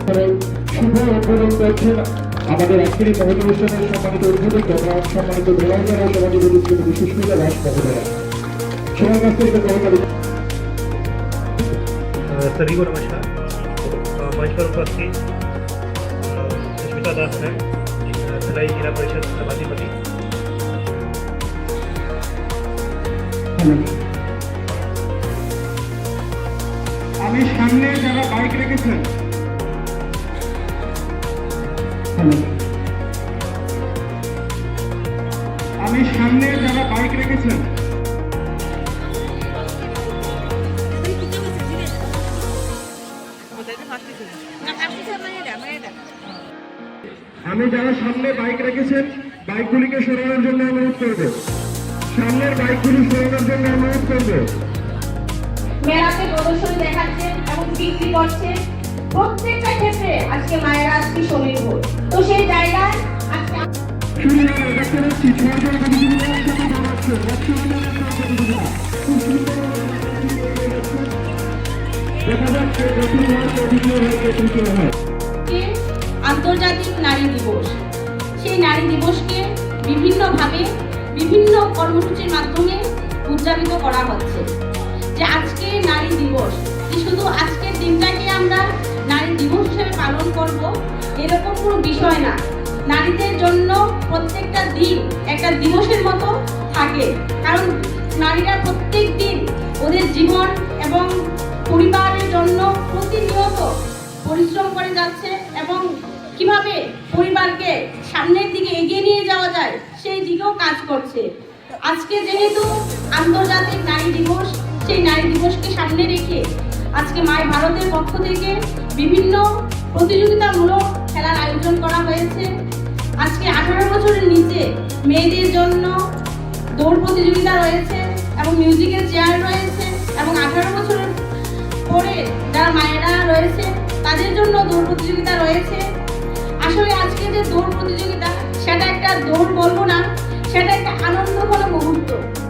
শুভ উদ্বোধন করছেন আমাদের আজকের এই মহৎ অনুষ্ঠানের সম্মানিত উদ্বোধক তথা সম্মানিত ধরাইয়ারা সমাজের শ্রীমতী সুস্মিতা দাস মহোদয়া। সবার কাছ থেকে গ্রহণ करें। सभी को नमस्कार। मंच पर उपस्थित सुष्मिता दास है, भिलाई जिला परिषद सभाधिपति। আমি সামনে যারা বাইক রেখেছেন আমি সামনে যারা বাইক রেখেছেন আমি যারা সামনে বাইক রেখেছেন বাইকগুলিকে সরানোর জন্য অনুরোধ করব। সামনের বাইকগুলি সরানোর জন্য অনুরোধ করব। মেলাতে প্রদর্শনী দেখাচ্ছে এবং বিক্রি করছে, প্রত্যেকটা ক্ষেত্রে আজকে মায়েরা আজকে স্বনির্ভর। তো সেই জায়গায় আজকে দেখতে পাচ্ছি ছয়জন প্রতিযোগিতা একসাথে দাঁড়াচ্ছে। দেখা যাচ্ছে আন্তর্জাতিক নারী দিবস, সেই নারী দিবসকে বিভিন্নভাবে বিভিন্ন কর্মসূচির মাধ্যমে উদযাপিত করা হচ্ছে। যে আজকে নারী দিবস, যে শুধু আজকের দিনটাকে আমরা নারী দিবস হিসেবে পালন করব এরকম কোনো বিষয় না। নারীদের জন্য প্রত্যেকটা দিন একটা দিবসের মতো থাকে, কারণ নারীরা প্রত্যেক দিন ওদের জীবন এবং পরিবারের জন্য প্রতিনিয়ত পরিশ্রম করে যাচ্ছে এবং কিভাবে পরিবারকে সামনের দিকে এগিয়ে নিয়ে যাওয়া যায় সেই দিকেও কাজ করছে। আজকে যেহেতু আন্তর্জাতিক নারী দিবস, সেই নারী দিবসকে সামনে রেখে আজকে মাই ভারতের পক্ষ থেকে বিভিন্ন প্রতিযোগিতামূলক খেলার আয়োজন করা হয়েছে। আজকে 18 বছরের নিচে মেয়েদের জন্য দৌড় প্রতিযোগিতা রয়েছে এবং মিউজিক্যাল চেয়ার রয়েছে এবং 18 বছরের পরে যারা মায়েরা রয়েছে তাদের জন্য দৌড় প্রতিযোগিতা রয়েছে। আসলে আজকে যে দৌড় প্রতিযোগিতা সেটা একটা দৌড় বলবো না, সেটা একটা আনন্দঘন মুহূর্ত।